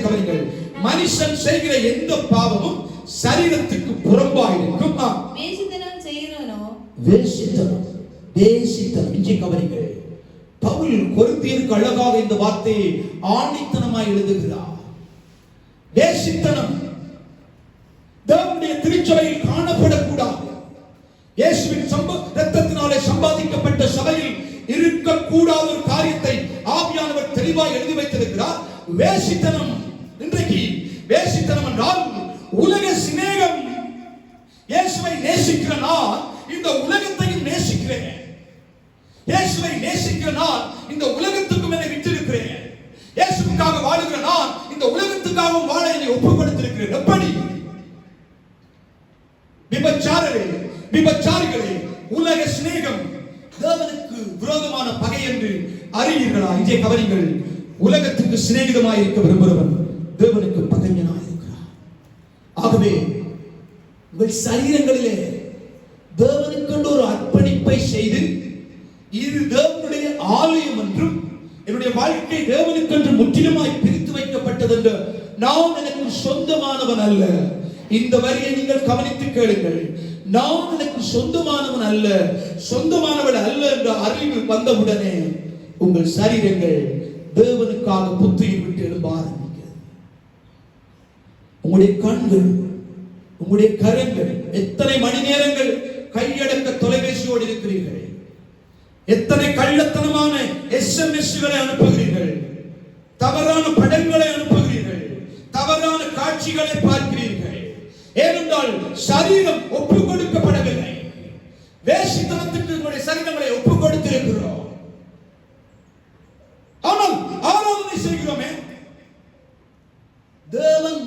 கவனிங்கள். மனுஷன் செய்கிற எந்த பாவமும் சரீரத்துக்கு புறம்பாயிருக்கும். வேசித்தனம் செய்கிறவனோ வேசித்தனம். இங்கே கவனிங்கள். பவுல் கொரிந்தியருக்கு அழகாக இந்த வார்த்தையை ஆணித்தனமாய் எழுதுகிறார். வேசித்தனம் தேவனுடைய திருச்சபையில் காணப்படக்கூடாது. இயேசுவின் இரத்தத்தினாலே சம்பாதிக்கப்பட்ட சபையில் இருக்கக்கூடாத ஒரு காரியத்தை ஆவியானவர் தெளிவாய் எழுதி வைத்திருக்கிறார். வேசித்தனம். இன்றைக்கு வேசித்தனம் என்றால் உலக சிநேகம். இயேசுவை நேசிக்கிற நான் இந்த உலகத்தையும் நேசிக்கிறேன். இயேசுவை நேசிக்கிற நான் இந்த உலகத்துக்கும் என்னை விட்டிருக்கிறேன். இயேசுவுக்காக வாழுகிற நான் இந்த உலகத்துக்காகவும் வாழ என்னை ஒப்புக் கொடுத்திருக்கிறேன். எப்படி? விபச்சாரிகளே, உலக சிநேகம் தேவனுக்கு விரோதமான பகை என்று அறிவீர்களா? இங்கே கவனிங்கள். உலகத்துக்கு சிநேகிதமாய் இருக்க விரும்புகிறவன் தேவனுக்கு பகைஞனாய் இருக்கிறான். ஆகவே உங்கள் சரீரங்களிலே தேவனுக்கென்று ஒரு அர்ப்பணிப்பை செய்து, இது தேவனுடைய ஆலயம் என்றும் என்னுடைய வாழ்க்கை தேவனுக்கென்று முற்றிலுமாய் பிரித்து வைக்கப்பட்டது என்று நான் எனக்கு சொந்தமானவன் அல்ல. இந்த வரியை நீங்கள் கவனித்து கேளுங்கள். நான் எனக்கு சொந்தமானவன் அல்ல, சொந்தமானவன் அல்ல என்ற அறிவு வந்தவுடனே உங்கள் சரீரங்கள் தேவனுக்காக புத்துயிர் விட்டு எழும்ப ஆரம்பிக்கிறது. உங்களுடைய கண்கள், உங்களுடைய கரங்கள், எத்தனை மணி நேரங்கள் கையடக்க தொலைபேசியோடு இருக்கிறீர்கள்? எத்தனை கள்ளத்தனமான SMS-களை அனுப்புகிறீர்கள்? தவறான படங்களை அனுப்புகிறீர்கள்? தவறான காட்சிகளை பார்க்கிறீர்கள்? ஏனென்றால் சரீரம் ஒப்புக் கொடுக்கப்படவில்லை. வேசித்தனத்துக்கு உங்களுடைய சரீரங்களை ஒப்புக் கொடுத்திருக்கிறோம். ஆனால் ஆராதனை செய்கிறோமே. தேவன்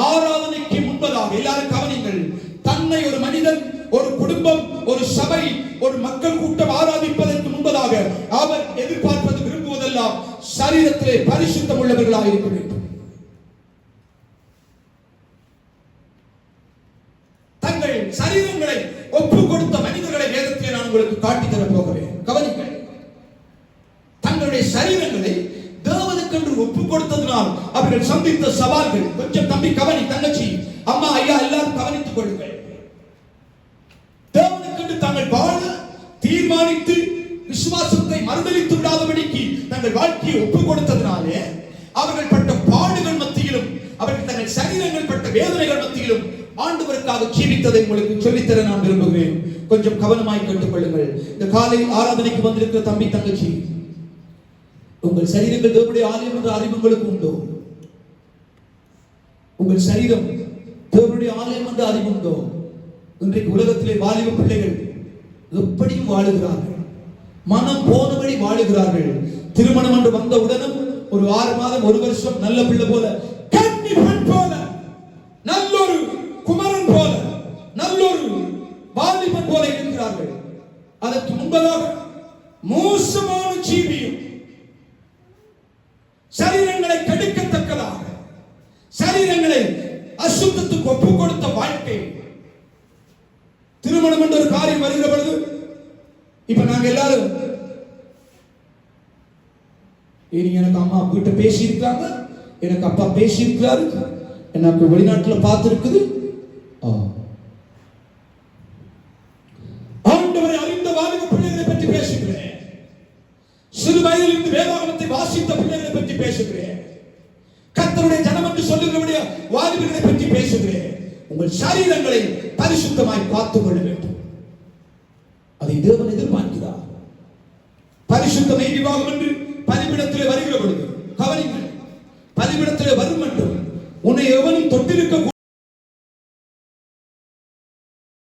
ஆராதனைக்கு முன்பதாக எல்லாரும் கவனிங்கள். தன்னை ஒரு மனிதன், ஒரு குடும்பம், ஒரு சபை, ஒரு மக்கள் கூட்டம் ஆராதிப்பதற்கு முன்பதாக அவர் எதிர்பார்ப்பது, விரும்புவதெல்லாம் சரீரத்திலே பரிசுத்தம் உள்ளவர்களாக இருக்க வேண்டும். தங்கள் சரீரங்களை ஒப்புக் கொடுத்த மனிதர்களை வேதத்திலே நான் உங்களுக்கு காட்டித் தர போகிறேன். கவனிங்கள். தங்களுடைய சரீரங்களை தேவனுக்கென்று ஒப்புக் கொடுத்ததனால் அவர்கள் சந்தித்த சவால்கள். கொஞ்சம் தம்பி கவனி, தங்கச்சி, அம்மா, ஐயா எல்லாரும் கவனித்துக் கொள்ளுங்கள். தேவனுக்கென்று தாங்கள் வாழ தீர்மானித்து விசுவாசத்தை மறுதலித்து விடாதபடிக்கு தங்கள் வாழ்க்கையை ஒப்புக் கொடுத்ததினாலே அவர்கள் பட்ட பாடுகள் மத்தியிலும், அவர்கள் தங்கள் சரீரங்கள் பட்ட வேதனைகள் மத்தியிலும் ஆண்டவருக்காக ஜீவித்ததை உங்களுக்கு சொல்லித்தர நான் விரும்புகிறேன். கொஞ்சம் கவனமாய் கேட்டுக்கொள்ளுங்கள். இந்த காலை ஆராதனைக்கு வந்திருக்கிற தம்பி, தங்கச்சி, உங்கள் சரீரங்கள் தேவனுடைய ஆலயம் என்ற அறிவு உங்களுக்கு உண்டோ? உங்கள் சரீரம் தேவனுடைய ஆலயம் என்ற அறிவு உண்டோ? இன்றைக்கு உலகத்திலே வாலிப பிள்ளைகள் எப்படியும் வாழுகிறார்கள், மனம் போனபடி வாழுகிறார்கள். திருமணம் என்று வந்த உடனும் ஒரு 6 மாதம், 1 வருஷம் நல்ல பிள்ளை போல, கன்னி பெண் போல, நல்லொரு குமரன் போல, நல்லொரு வாலிபன் போல இருக்கிறார்கள். அதற்கு முன்பதாக மோசமான ஜீவியம், சரீரங்களை கெடுக்கத்தக்கதாக, சரீரங்களை அசுத்தத்துக்கு ஒப்புக் கொடுத்த வாழ்க்கை. திருமணம் என்ற ஒரு காரியம் வருகிற பொழுது, இப்ப நாங்க எல்லாரும், எனக்கு அம்மா கிட்ட பேசி இருக்காங்க, எனக்கு அப்பா பேசி இருக்கிறாரு, எனக்கு வெளிநாட்டுல பார்த்திருக்குது. ஆண்டவரை அறிந்த வாலிப பிள்ளைகளை பற்றி பேசுகிறேன். சிறு வயதில் இருந்து வேதாகமத்தை வாசித்த பிள்ளைகளை பற்றி பேசுகிறேன். கர்த்தருடைய ஜனம் என்று சொல்லுகிறவருடைய வாலிபர்களை பற்றி பேசுகிறேன். உங்கள் சரீரங்களை பரிசுத்தமாய் காத்துக் கொள்ள வேண்டும். அதை தேவன் எதிர்பார்க்கிறார். பரிசுத்த மெய்விவாகம் என்று பலிபீடத்திலே வருகிற பொழுது கவனிங்கள். பலிபீடத்திலே வரும் மட்டும் உன்னை எவனும் தொட்டிருக்க